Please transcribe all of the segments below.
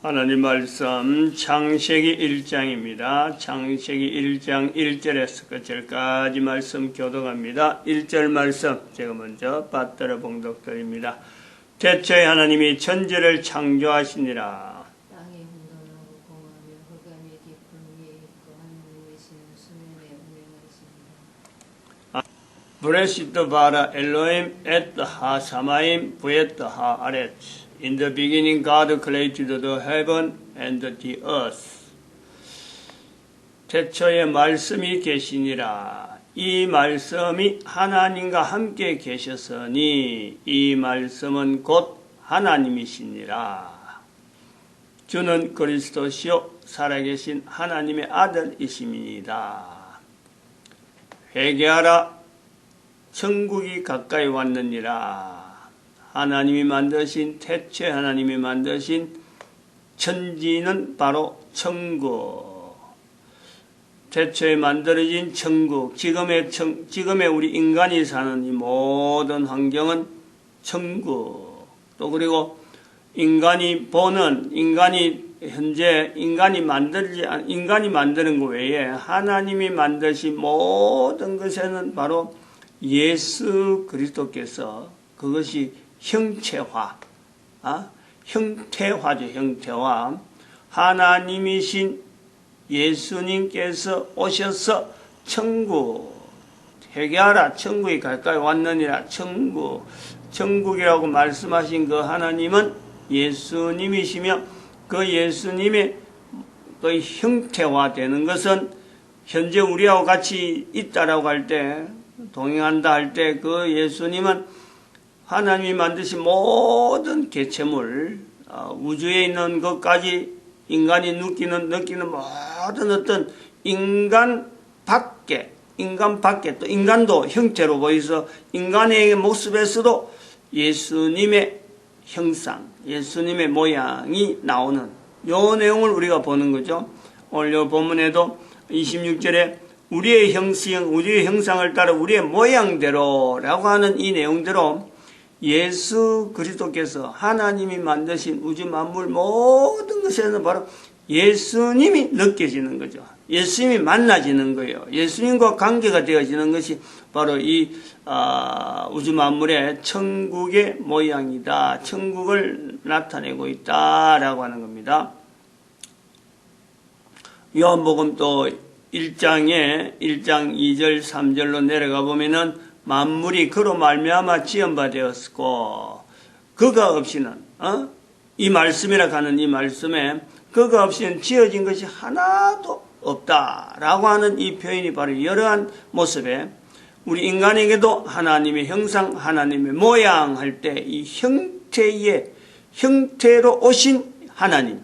하나님 말씀 창세기 1장입니다. 창세기 1장 1절에서 끝절까지 말씀 교독합니다. 1절 말씀 제가 먼저 받들어 봉독드립니다. 태초에 하나님이 천지를 창조하시니라. 땅이 혼돈하고 공하며 흑암이 깊은 위에 있고 하늘이시는 수면에 운행하시니라. 브레시트 바라 엘로임 에트 하 사마임 부에트 하 아레츠. In the beginning, God created the heaven and the earth. 태초에 말씀이 계시니라. 이 말씀이 하나님과 함께 계셨으니 이 말씀은 곧 하나님이시니라. 주는 그리스도시요 살아계신 하나님의 아들이심이니이다. 회개하라. 천국이 가까이 왔느니라. 하나님이 만드신 태초에 하나님이 만드신 천지는 바로 천국. 태초에 만들어진 천국. 지금의 우리 인간이 사는 이 모든 환경은 천국. 또 그리고 인간이 현재 인간이 만드는 것 외에 하나님이 만드신 모든 것에는 바로 예수 그리스도께서 그것이 형체화, 형태화죠, 형태화. 하나님이신 예수님께서 오셔서 천국, 회개하라, 천국이 가까이 왔느니라, 천국이라고 말씀하신 그 하나님은 예수님이시며 그 예수님의 그 형태화되는 것은 현재 우리하고 같이 있다라고 할 때, 동행한다 할 때 그 예수님은 하나님이 만드신 모든 개체물, 우주에 있는 것까지 인간이 느끼는 모든 어떤 인간 밖에 또 인간도 형태로 보여서 인간의 모습에서도 예수님의 형상, 예수님의 모양이 나오는 요 내용을 우리가 보는 거죠. 오늘 요 본문에도 26절에 우리의 형상을 따라 우리의 모양대로라고 하는 이 내용대로 예수 그리스도께서 하나님이 만드신 우주 만물 모든 것에는 바로 예수님이 느껴지는 거죠. 예수님이 만나지는 거예요. 예수님과 관계가 되어지는 것이 바로 이 우주 만물의 천국의 모양이다. 천국을 나타내고 있다라고 하는 겁니다. 요한복음 또 1장 2절 3절로 내려가 보면은 만물이 그로 말미암아 지은 바 되었고 그가 없이는 이 말씀이라 하는 이 말씀에 그가 없이는 지어진 것이 하나도 없다라고 하는 이 표현이 바로 이러한 모습에 우리 인간에게도 하나님의 형상, 하나님의 모양 할 때 이 형태로 오신 하나님.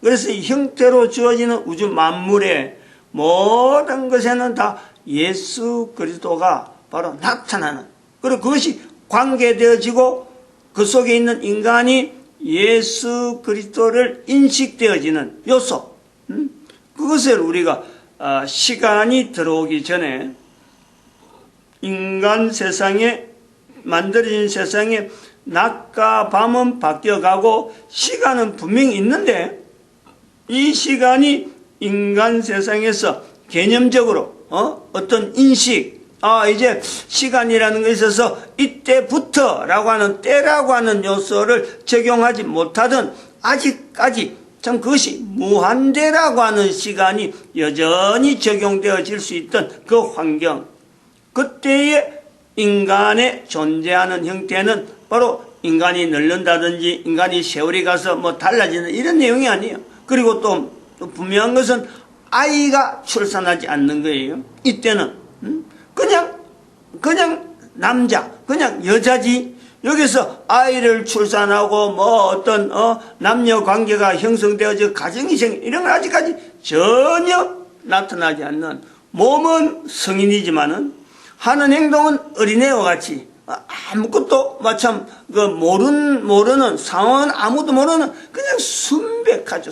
그래서 이 형태로 주어지는 우주 만물의 모든 것에는 다 예수 그리스도가 바로 나타나는, 그리고 그것이 관계되어지고 그 속에 있는 인간이 예수 그리스도를 인식되어지는 요소. 그것을 우리가 시간이 들어오기 전에 인간 세상에 만들어진 세상에 낮과 밤은 바뀌어가고 시간은 분명히 있는데 이 시간이 인간 세상에서 개념적으로 어떤 인식, 이제 시간이라는 것에 있어서 이때부터라고 하는 때라고 하는 요소를 적용하지 못하던 아직까지 참 그것이 무한대라고 하는 시간이 여전히 적용되어질 수 있던 그 환경, 그때의 인간의 존재하는 형태는 바로 인간이 늙는다든지 인간이 세월이 가서 뭐 달라지는 이런 내용이 아니에요. 그리고 또 분명한 것은 아이가 출산하지 않는 거예요. 이때는 그냥 남자, 그냥 여자지. 여기서 아이를 출산하고 뭐 어떤 남녀 관계가 형성되어져 가정이 이런 건 아직까지 전혀 나타나지 않는, 몸은 성인이지만은 하는 행동은 어린애와 같이 아무것도 마참 모르는 상황은 아무도 모르는 그냥 순백하죠.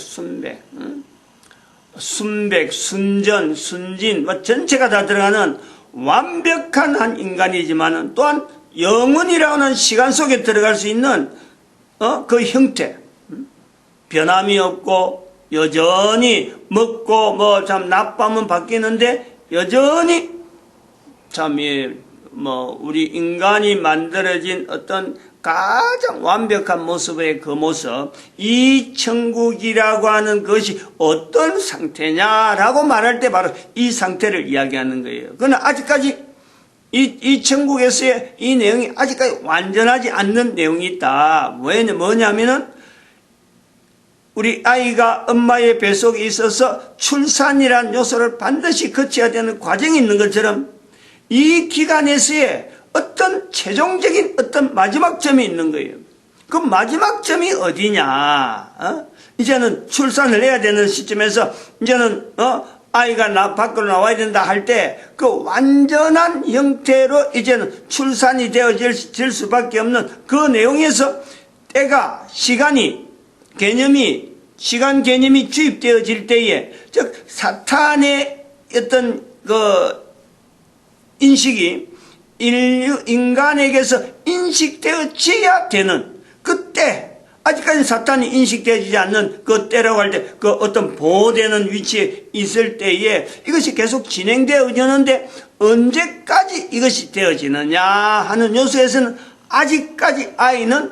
순백, 순전, 순진, 전체가 다 들어가는 완벽한 한 인간이지만 또한 영혼이라는 시간 속에 들어갈 수 있는 그 형태, 변함이 없고 여전히 먹고 뭐 참 나빠하면 바뀌는데 여전히 참 우리 인간이 만들어진 어떤 가장 완벽한 모습의 그 모습, 이 천국이라고 하는 것이 어떤 상태냐라고 말할 때 바로 이 상태를 이야기하는 거예요. 그러나 아직까지 이 천국에서의 이 내용이 아직까지 완전하지 않는 내용이 있다. 뭐냐면은 우리 아이가 엄마의 뱃속에 있어서 출산이라는 요소를 반드시 거쳐야 되는 과정이 있는 것처럼 이 기간에서의 어떤 최종적인 어떤 마지막 점이 있는 거예요. 그 마지막 점이 어디냐? 이제는 출산을 해야 되는 시점에서 이제는 아이가 밖으로 나와야 된다 할 때 그 완전한 형태로 이제는 출산이 되어질 수밖에 없는 그 내용에서 때가 시간 개념이 주입되어질 때에 즉 사탄의 어떤 그 인식이 인간에게서 인식되어져야 되는 그때, 아직까지 사탄이 인식되어지지 않는 그 때라고 할 때 그 어떤 보호되는 위치에 있을 때에 이것이 계속 진행되어지는데 언제까지 이것이 되어지느냐 하는 요소에서는 아직까지 아이는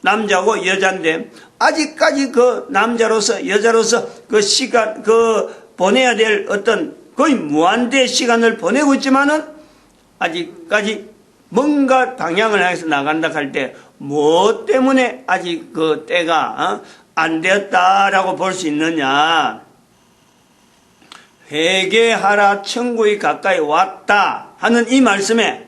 남자고 여자인데 아직까지 그 남자로서 여자로서 그 시간 보내야 될 어떤 거의 무한대 시간을 보내고 있지만은 아직까지 뭔가 방향을 향해서 나간다 할 때 뭐 때문에 아직 그 때가 안 되었다라고 볼 수 있느냐? 회개하라 천국이 가까이 왔다 하는 이 말씀에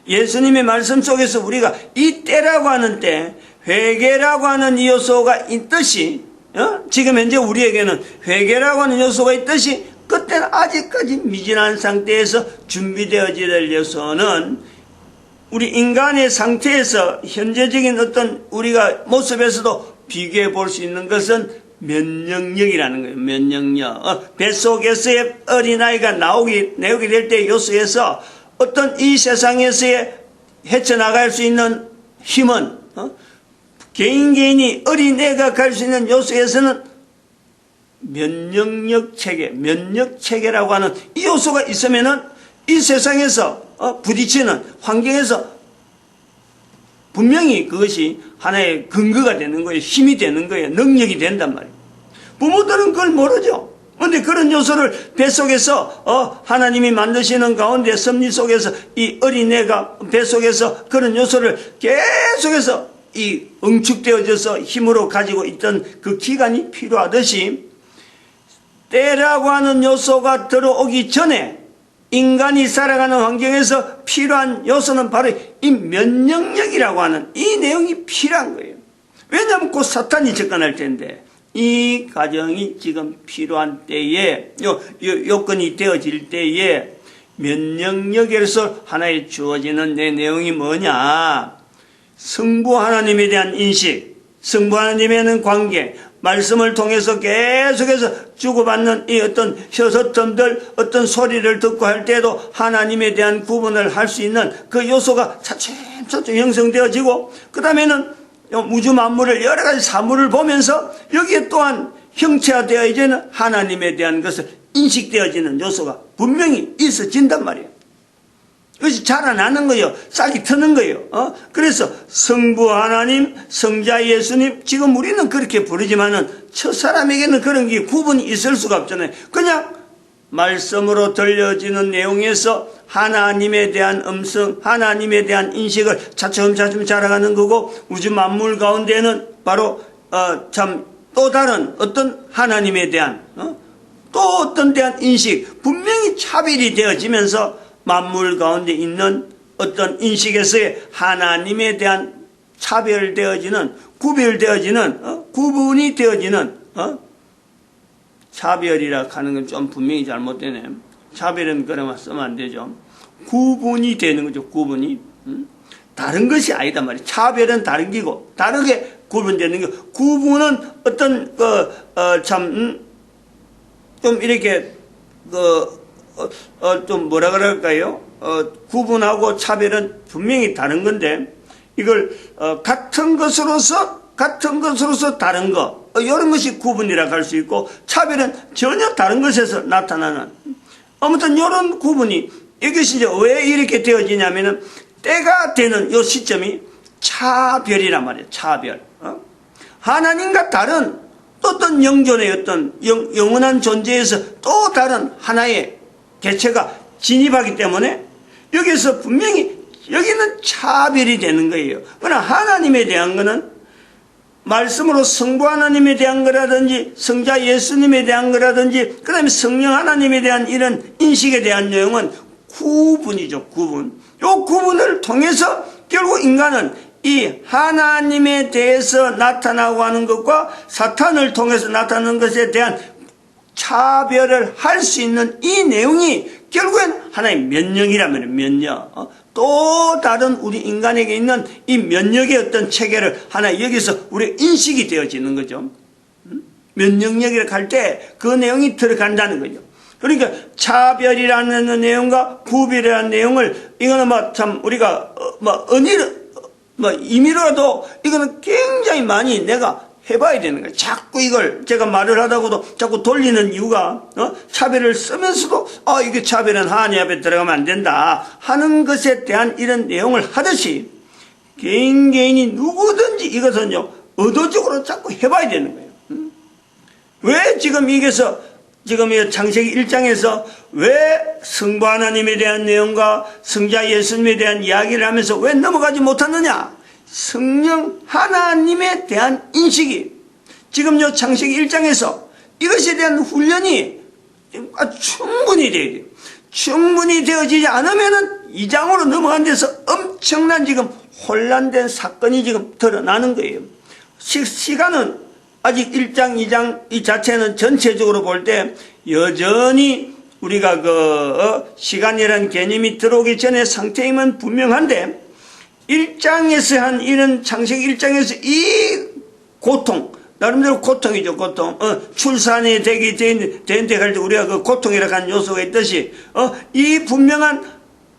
예수님의 말씀 속에서 우리가 이 때라고 하는 때 회개라고 하는 이 요소가 있듯이 지금 현재 우리에게는 회개라고 하는 요소가 있듯이 그때는 아직까지 미진한 상태에서 준비되어져야 될 요소는 우리 인간의 상태에서 현재적인 어떤 우리가 모습에서도 비교해 볼 수 있는 것은 면역력이라는 거예요. 면역력. 뱃속에서의 어린아이가 나오게 될 때 요소에서 어떤 이 세상에서의 헤쳐나갈 수 있는 힘은 개인이 어린애가 갈 수 있는 요소에서는 면역력 체계, 면역 체계라고 하는 이 요소가 있으면은 이 세상에서 부딪히는 환경에서 분명히 그것이 하나의 근거가 되는 거예요. 힘이 되는 거예요. 능력이 된단 말이에요. 부모들은 그걸 모르죠. 그런데 그런 요소를 뱃속에서 하나님이 만드시는 가운데 섭리 속에서 이 어린애가 뱃속에서 그런 요소를 계속해서 이 응축되어져서 힘으로 가지고 있던 그 기간이 필요하듯이 때라고 하는 요소가 들어오기 전에 인간이 살아가는 환경에서 필요한 요소는 바로 이 면역력이라고 하는 이 내용이 필요한 거예요. 왜냐하면 곧 사탄이 접근할 텐데 이 과정이 지금 필요한 때에 요건이 되어질 때에 면역력에서 하나의 주어지는 내 내용이 뭐냐? 성부 하나님에 대한 인식, 성부 하나님에 대한 관계, 말씀을 통해서 계속해서 주고받는 이 어떤 혀서점들, 어떤 소리를 듣고 할 때도 하나님에 대한 구분을 할 수 있는 그 요소가 차츰차츰 형성되어지고, 그 다음에는 우주 만물을 여러 가지 사물을 보면서 여기에 또한 형체화되어지는 하나님에 대한 것을 인식되어지는 요소가 분명히 있어진단 말이에요. 그것이 자라나는 거예요. 싹이 트는 거예요. 그래서 성부 하나님, 성자 예수님, 지금 우리는 그렇게 부르지만은 첫사람에게는 그런 게 구분이 있을 수가 없잖아요. 그냥 말씀으로 들려지는 내용에서 하나님에 대한 음성, 하나님에 대한 인식을 차츰차츰 자라가는 거고, 우주 만물 가운데는 바로 참 또 다른 어떤 하나님에 대한 또 어떤 대한 인식, 분명히 차별이 되어지면서 만물 가운데 있는 어떤 인식에서의 하나님에 대한 차별되어지는, 구별되어지는, 구분이 되어지는, 차별이라 하는 건 좀 분명히 잘못되네. 차별은 그러면 쓰면 안 되죠. 구분이 되는 거죠, 구분이. 다른 것이 아니다 말이에요. 차별은 다른 기고, 다르게 구분되는 거. 구분은 어떤, 좀 이렇게, 좀 뭐라 그럴까요? 구분하고 차별은 분명히 다른 건데, 이걸, 같은 것으로서 다른 거, 이런 것이 구분이라고 할 수 있고, 차별은 전혀 다른 것에서 나타나는, 아무튼 이런 구분이, 이것이 이제 왜 이렇게 되어지냐면은 때가 되는 이 시점이 차별이란 말이에요. 차별. 하나님과 다른 어떤 영존의 어떤 영원한 존재에서 또 다른 하나의 개체가 진입하기 때문에 여기서 분명히 여기는 차별이 되는 거예요. 그러나 하나님에 대한 거는 말씀으로 성부 하나님에 대한 거라든지 성자 예수님에 대한 거라든지 그 다음에 성령 하나님에 대한 이런 인식에 대한 내용은 구분이죠. 구분. 이 구분을 통해서 결국 인간은 이 하나님에 대해서 나타나고 하는 것과 사탄을 통해서 나타나는 것에 대한 차별을 할 수 있는 이 내용이 결국엔 하나의 면역이라면 면역. 또 다른 우리 인간에게 있는 이 면역의 어떤 체계를 하나 여기서 우리 인식이 되어지는 거죠. 면역력이라고 할 때 그 내용이 들어간다는 거죠. 그러니까 차별이라는 내용과 구별이라는 내용을 이거는 참 우리가 임의로라도 이거는 굉장히 많이 내가 해봐야 되는 거예요. 자꾸 이걸 제가 말을 하다고도 자꾸 돌리는 이유가 차별을 쓰면서도 이게 차별은 하나님 앞에 들어가면 안 된다 하는 것에 대한 이런 내용을 하듯이 개인이 누구든지 이것은요 의도적으로 자꾸 해봐야 되는 거예요. 왜 지금 이게서 지금 이 창세기 1장에서 왜 성부 하나님에 대한 내용과 성자 예수님에 대한 이야기를 하면서 왜 넘어가지 못하느냐? 성령 하나님에 대한 인식이 지금 요 창세기 1장에서 이것에 대한 훈련이 충분히 되어야 돼요. 충분히 되어지지 않으면은 2장으로 넘어간 데서 엄청난 지금 혼란된 사건이 지금 드러나는 거예요. 시간은 아직 1장, 2장 이 자체는 전체적으로 볼 때 여전히 우리가 시간이라는 개념이 들어오기 전에 상태임은 분명한데 1장에서 한 이런 창세기 1장에서 이 고통, 나름대로 고통이죠, 고통. 출산이 되는데 갈 때 우리가 그 고통이라고 하는 요소가 있듯이, 이 분명한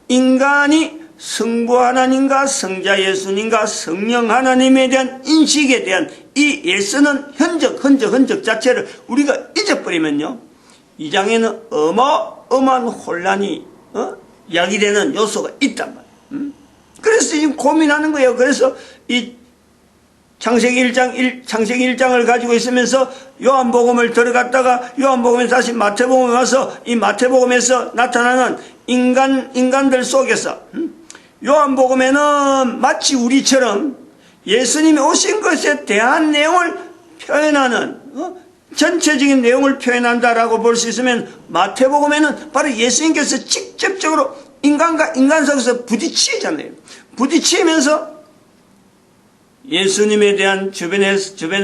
인간이 성부 하나님과 성자 예수님과 성령 하나님에 대한 인식에 대한 이 예서는 흔적 자체를 우리가 잊어버리면요, 이 장에는 어마어마한 혼란이, 야기되는 요소가 있단 말이에요. 그래서 지금 고민하는 거예요. 그래서 이 창세기 1장을 가지고 있으면서 요한복음을 들어갔다가 요한복음에 다시 마태복음에 와서 이 마태복음에서 나타나는 인간들 속에서 요한복음에는 마치 우리처럼 예수님이 오신 것에 대한 내용을 표현하는 전체적인 내용을 표현한다라고 볼 수 있으면 마태복음에는 바로 예수님께서 직접적으로 인간과 인간 속에서 부딪히잖아요. 부딪히면서 예수님에 대한 주변의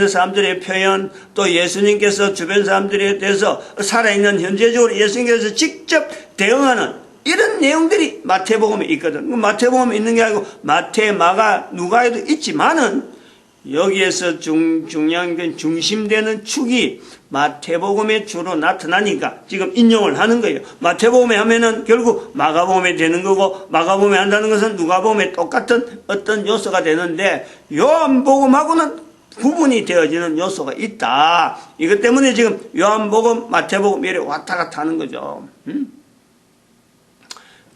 사람들의 표현, 또 예수님께서 주변 사람들에 대해서 살아있는 현재적으로 예수님께서 직접 대응하는 이런 내용들이 마태복음에 있거든. 마태복음에 있는 게 아니고 마태, 마가, 누가에도 있지만은 여기에서 중요한 중심되는 축이 마태복음에 주로 나타나니까 지금 인용을 하는 거예요. 마태복음에 하면은 결국 마가복음에 되는 거고, 마가복음에 한다는 것은 누가복음에 똑같은 어떤 요소가 되는데 요한복음하고는 구분이 되어지는 요소가 있다. 이것 때문에 지금 요한복음, 마태복음 이렇게 왔다 갔다 하는 거죠.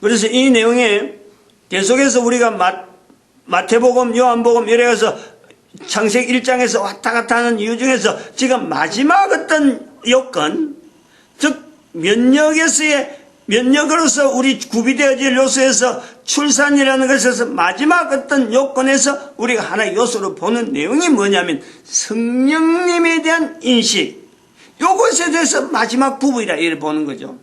그래서 이 내용에 계속해서 우리가 마태복음, 요한복음 이래 가서 창세기 1장에서 왔다 갔다 하는 이유 중에서 지금 마지막 어떤 요건, 즉 면역으로서 우리 구비되어질 요소에서 출산이라는 것에서 마지막 어떤 요건에서 우리가 하나의 요소로 보는 내용이 뭐냐면 성령님에 대한 인식, 요것에 대해서 마지막 부분이라 이렇게 보는 거죠.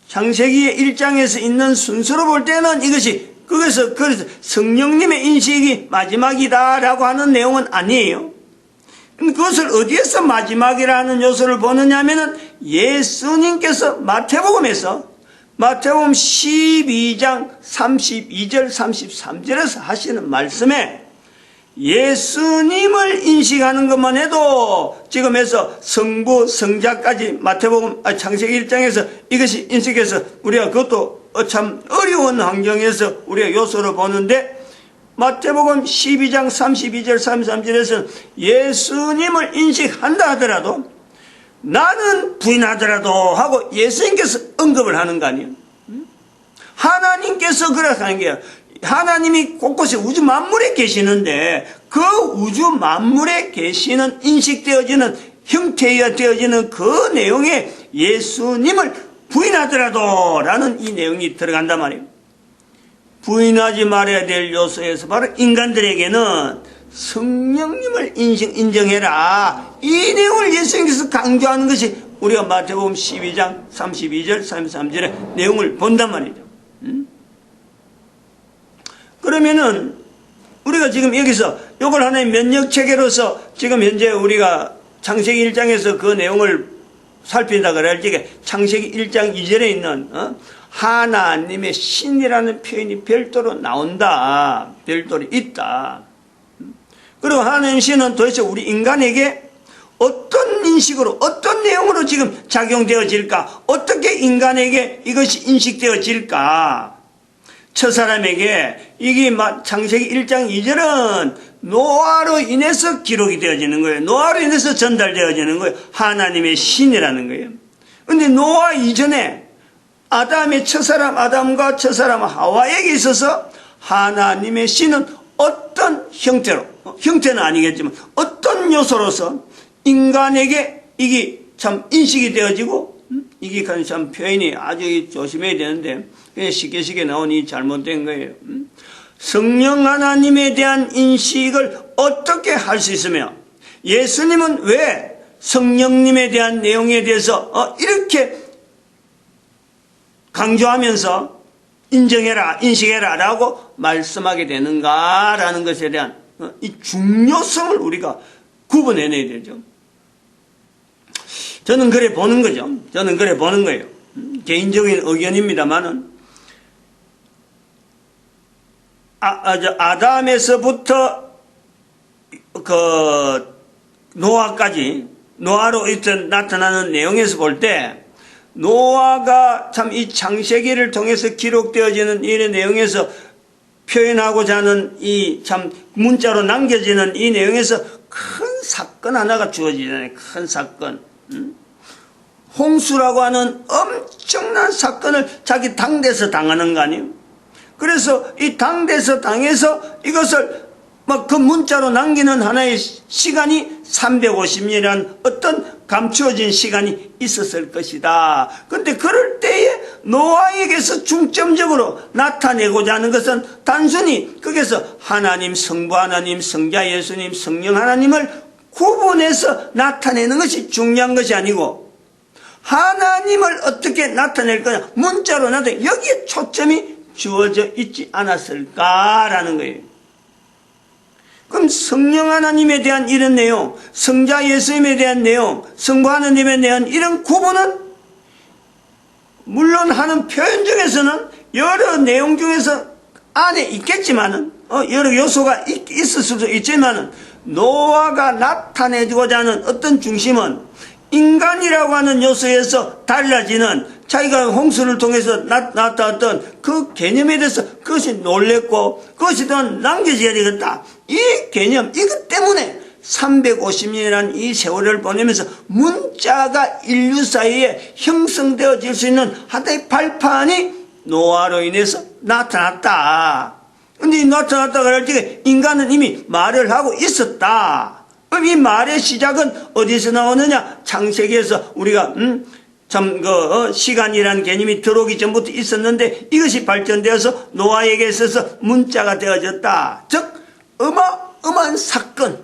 창세기 1장에서 있는 순서로 볼 때는 이것이 그래서 성령님의 인식이 마지막이다라고 하는 내용은 아니에요. 그것을 어디에서 마지막이라는 요소를 보느냐 하면은 예수님께서 마태복음 12장 32절 33절에서 하시는 말씀에 예수님을 인식하는 것만 해도 지금에서 성부, 성자까지 창세기 1장에서 이것이 인식해서 우리가 그것도 참 어려운 환경에서 우리가 요소를 보는데 마태복음 12장 32절 33절에서는 예수님을 인식한다 하더라도 나는 부인하더라도 하고 예수님께서 언급을 하는 거 아니에요. 하나님께서 그렇게 하는 게요. 하나님이 곳곳에 우주 만물에 계시는데 그 우주 만물에 계시는 인식되어지는 형태가 되어지는 그 내용에 예수님을 부인하더라도 라는 이 내용이 들어간단 말이에요. 부인하지 말아야 될 요소에서 바로 인간들에게는 성령님을 인정해라. 이 내용을 예수님께서 강조하는 것이 우리가 마태복음 12장 32절 33절의 내용을 본단 말이죠. 그러면은 우리가 지금 여기서 이걸 하나의 면역체계로서 지금 현재 우리가 창세기 1장에서 그 내용을 살핀다 그럴 적에 창세기 1장 2절에 있는 하나님의 신이라는 표현이 별도로 나온다. 별도로 있다. 그리고 하나님의 신은 도대체 우리 인간에게 어떤 인식으로 어떤 내용으로 지금 작용되어질까? 어떻게 인간에게 이것이 인식되어질까? 첫사람에게 이게 창세기 1장 2절은 노아로 인해서 기록이 되어지는 거예요. 노아로 인해서 전달되어지는 거예요. 하나님의 신이라는 거예요. 그런데 노아 이전에 아담의 첫사람 아담과 첫사람 하와에게 있어서 하나님의 신은 어떤 형태로, 형태는 아니겠지만 어떤 요소로서 인간에게 이게 참 인식이 되어지고 이게 참 표현이 아주 조심해야 되는데 쉽게 나온 이 잘못된 거예요. 성령 하나님에 대한 인식을 어떻게 할 수 있으며 예수님은 왜 성령님에 대한 내용에 대해서 이렇게 강조하면서 인정해라, 인식해라 라고 말씀하게 되는가라는 것에 대한 이 중요성을 우리가 구분해내야 되죠. 저는 그래 보는 거죠. 저는 그래 보는 거예요. 개인적인 의견입니다만은 아담에서부터 노아까지 노아로 나타나는 내용에서 볼 때 노아가 참 이 창세기를 통해서 기록되어지는 이 내용에서 표현하고자 하는 이 참 문자로 남겨지는 이 내용에서 큰 사건 하나가 주어지잖아요. 큰 사건. 홍수라고 하는 엄청난 사건을 자기 당대에서 당하는 거 아니에요? 그래서 이 당대에서 당해서 이것을 막 그 문자로 남기는 하나의 시간이 350년이라는 어떤 감추어진 시간이 있었을 것이다. 그런데 그럴 때에 노아에게서 중점적으로 나타내고자 하는 것은 단순히 거기서 하나님, 성부 하나님, 성자 예수님, 성령 하나님을 구분해서 나타내는 것이 중요한 것이 아니고 하나님을 어떻게 나타낼 거냐, 문자로 나타내 여기에 초점이 주어져 있지 않았을까라는 거예요. 그럼 성령 하나님에 대한 이런 내용, 성자 예수님에 대한 내용, 성부 하나님에 대한 이런 구분은 물론 하는 표현 중에서는 여러 내용 중에서 안에 있겠지만은 여러 요소가 있을 수도 있지만은 노아가 나타내고자 하는 어떤 중심은 인간이라고 하는 요소에서 달라지는 자기가 홍수를 통해서 나타났던 그 개념에 대해서 그것이 놀랬고 그것이 더 남겨져야 되겠다. 이 개념, 이것 때문에 350년이라는 이 세월을 보내면서 문자가 인류 사이에 형성되어질 수 있는 하나의 발판이 노아로 인해서 나타났다. 근데 이 나타났다 그럴 때 인간은 이미 말을 하고 있었다. 그럼 이 말의 시작은 어디서 나오느냐? 창세기에서 우리가 시간이라는 개념이 들어오기 전부터 있었는데 이것이 발전되어서 노아에게 있어서 문자가 되어졌다. 즉 어마어마한 사건,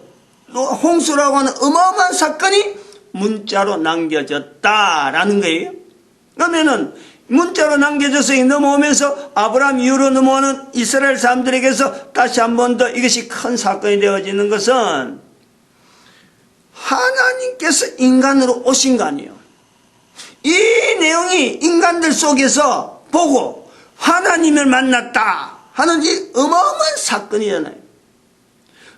홍수라고 하는 어마어마한 사건이 문자로 남겨졌다라는 거예요. 그러면은 문자로 남겨져서 넘어오면서 아브라함 이후로 넘어오는 이스라엘 사람들에게서 다시 한 번 더 이것이 큰 사건이 되어지는 것은 하나님께서 인간으로 오신 거 아니에요. 이 내용이 인간들 속에서 보고 하나님을 만났다 하는 이 어마어마한 사건이잖아요.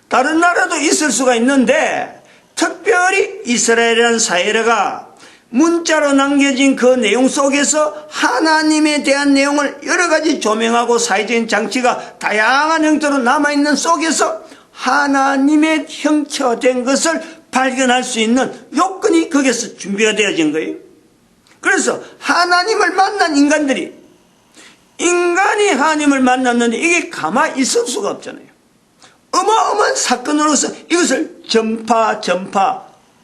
다른 나라도 있을 수가 있는데 특별히 이스라엘이라는 사회가 문자로 남겨진 그 내용 속에서 하나님에 대한 내용을 여러 가지 조명하고 사회적인 장치가 다양한 형태로 남아있는 속에서 하나님의 형체가 된 것을 발견할 수 있는 요건이 거기서 준비가 되어진 거예요. 그래서 하나님을 만난 인간이 하나님을 만났는데 이게 가만히 있을 수가 없잖아요. 어마어마한 사건으로서 이것을 전파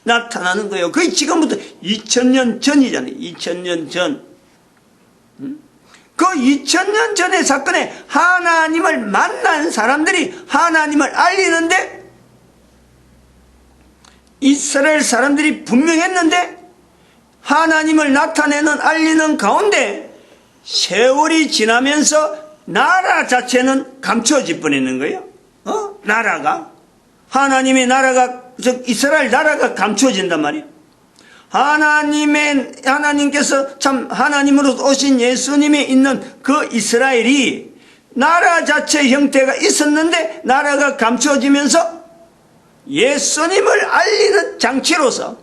나타나는 거예요. 거의 지금부터 2000년 전이잖아요. 2000년 전. 그 2000년 전의 사건에 하나님을 만난 사람들이 하나님을 알리는데 이스라엘 사람들이 분명했는데 하나님을 나타내는 알리는 가운데 세월이 지나면서 나라 자체는 감춰질 뻔했는 거예요. 나라가 하나님의 나라가 즉 이스라엘 나라가 감춰진단 말이에요. 하나님께서 참 하나님으로 오신 예수님이 있는 그 이스라엘이 나라 자체 형태가 있었는데 나라가 감춰지면서 예수님을 알리는 장치로서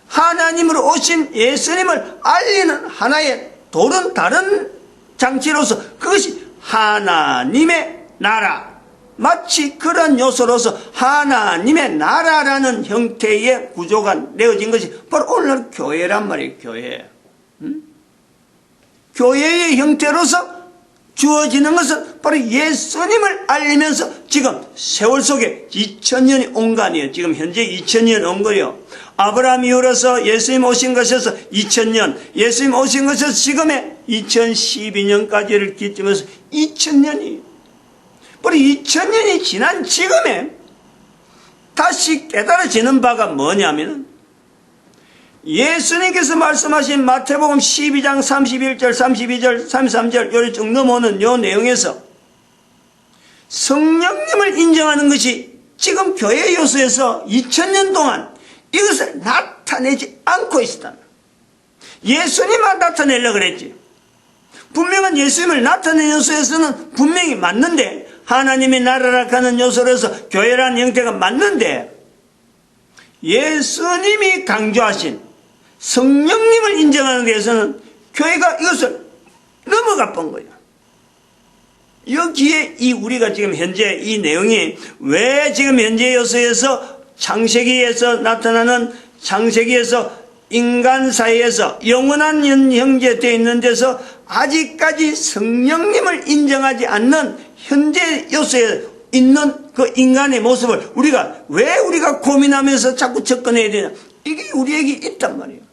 하나님으로 오신 예수님을 알리는 하나의 다른 장치로서 그것이 하나님의 나라, 마치 그런 요소로서 하나님의 나라라는 형태의 구조가 내어진 것이 바로 오늘날 교회란 말이에요. 교회. 교회의 형태로서 주어지는 것은 바로 예수님을 알리면서 지금 세월 속에 2000년이 온 거 아니에요. 지금 현재 2000년 온 거예요. 아브라함 이후로서 예수님 오신 것에서 2000년, 예수님 오신 것에서 지금의 2012년까지를 기점해서 2000년이에요. 바로 2000년이 지난 지금에 다시 깨달아지는 바가 뭐냐면 예수님께서 말씀하신 마태복음 12장 31절, 32절, 33절 요리 쭉 넘어오는 요 내용에서 성령님을 인정하는 것이 지금 교회 요소에서 2000년 동안 이것을 나타내지 않고 있었다. 예수님만 나타내려고 그랬지. 분명한 예수님을 나타내는 요소에서는 분명히 맞는데 하나님의 나라라 하는 요소로서 교회라는 형태가 맞는데 예수님이 강조하신 성령님을 인정하는 데에서는 교회가 이것을 넘어가 본 거예요. 여기에 우리가 지금 현재 이 내용이 왜 지금 현재 요소에서 창세기에서 나타나는 창세기에서 인간 사이에서 영원한 형제되어 있는 데서 아직까지 성령님을 인정하지 않는 현재 요소에 있는 그 인간의 모습을 왜 우리가 고민하면서 자꾸 접근해야 되냐. 이게 우리에게 있단 말이에요.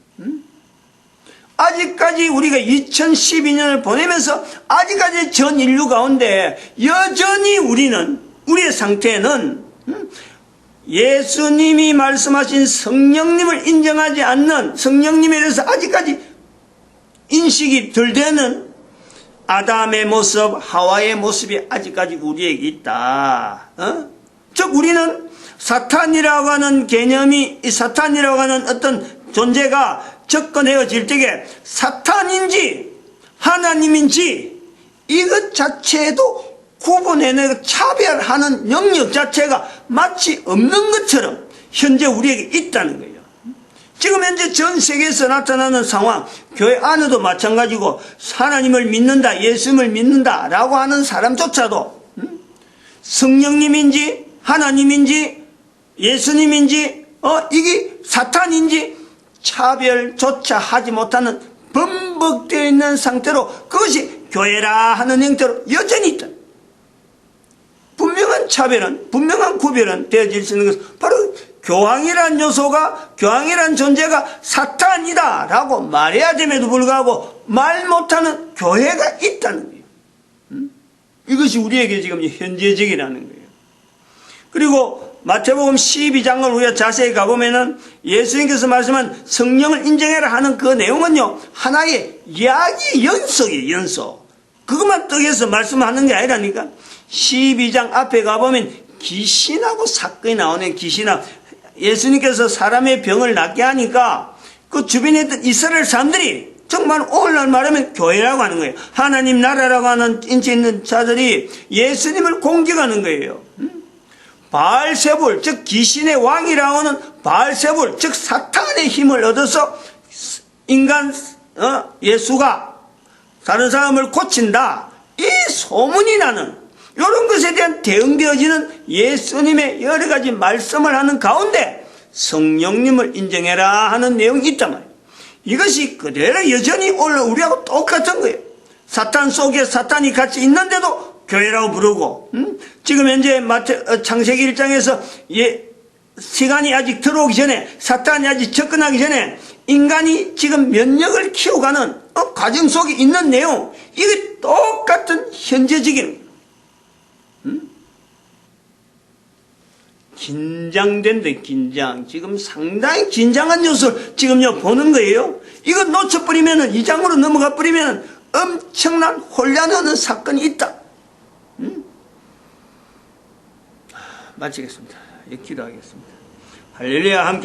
아직까지 우리가 2012년을 보내면서 아직까지 전 인류 가운데 여전히 우리의 상태는 예수님이 말씀하신 성령님을 인정하지 않는 성령님에 대해서 아직까지 인식이 덜 되는 아담의 모습, 하와의 모습이 아직까지 우리에게 있다. 즉 우리는 사탄이라고 하는 개념이 사탄이라고 하는 어떤 존재가 접근해질 때에 사탄인지 하나님인지 이것 자체도 구분해내고 차별하는 영역 자체가 마치 없는 것처럼 현재 우리에게 있다는 거예요. 지금 현재 전 세계에서 나타나는 상황, 교회 안에도 마찬가지고 하나님을 믿는다, 예수님을 믿는다라고 하는 사람조차도 성령님인지 하나님인지 예수님인지 이게 사탄인지 차별조차 하지 못하는 번복되어 있는 상태로 그것이 교회라 하는 형태로 여전히 있다. 분명한 차별은, 분명한 구별은 되어질 수 있는 것은 바로 교황이란 요소가, 교황이란 존재가 사탄이다라고 말해야 됨에도 불구하고 말 못하는 교회가 있다는 거예요. 이것이 우리에게 지금 현재적이라는 거예요. 그리고 마태복음 12장을 우리가 자세히 가보면은 예수님께서 말씀한 성령을 인정해라 하는 그 내용은요, 하나의 이야기 연속이에요, 연속. 그것만 떡해서 말씀하는 게 아니라니까. 12장 앞에 가보면 귀신하고 사건이 나오네, 귀신하고. 예수님께서 사람의 병을 낫게 하니까 그 주변에 있던 이스라엘 사람들이 정말 오늘날 말하면 교회라고 하는 거예요. 하나님 나라라고 하는 인체 있는 자들이 예수님을 공격하는 거예요. 바알세불, 즉 귀신의 왕이라고 하는 바알세불, 즉 사탄의 힘을 얻어서 인간 예수가 다른 사람을 고친다, 이 소문이 나는 이런 것에 대한 대응되어지는 예수님의 여러 가지 말씀을 하는 가운데 성령님을 인정해라 하는 내용이 있단 말이에요. 이것이 그대로 여전히 오늘 우리하고 똑같은 거예요. 사탄 속에 사탄이 같이 있는데도 교회라고 부르고, 지금 현재 창세기 1장에서 시간이 아직 들어오기 전에, 사탄이 아직 접근하기 전에 인간이 지금 면역을 키워가는 과정 속에 있는 내용, 이게 똑같은 현재적인 긴장된다. 긴장. 지금 상당히 긴장한 요소를 지금요 보는 거예요. 이거 놓쳐버리면, 이 장으로 넘어가 버리면 엄청난 혼란이 오는 사건이 있다. 마치겠습니다. 기도하겠습니다. 할렐루야. 함께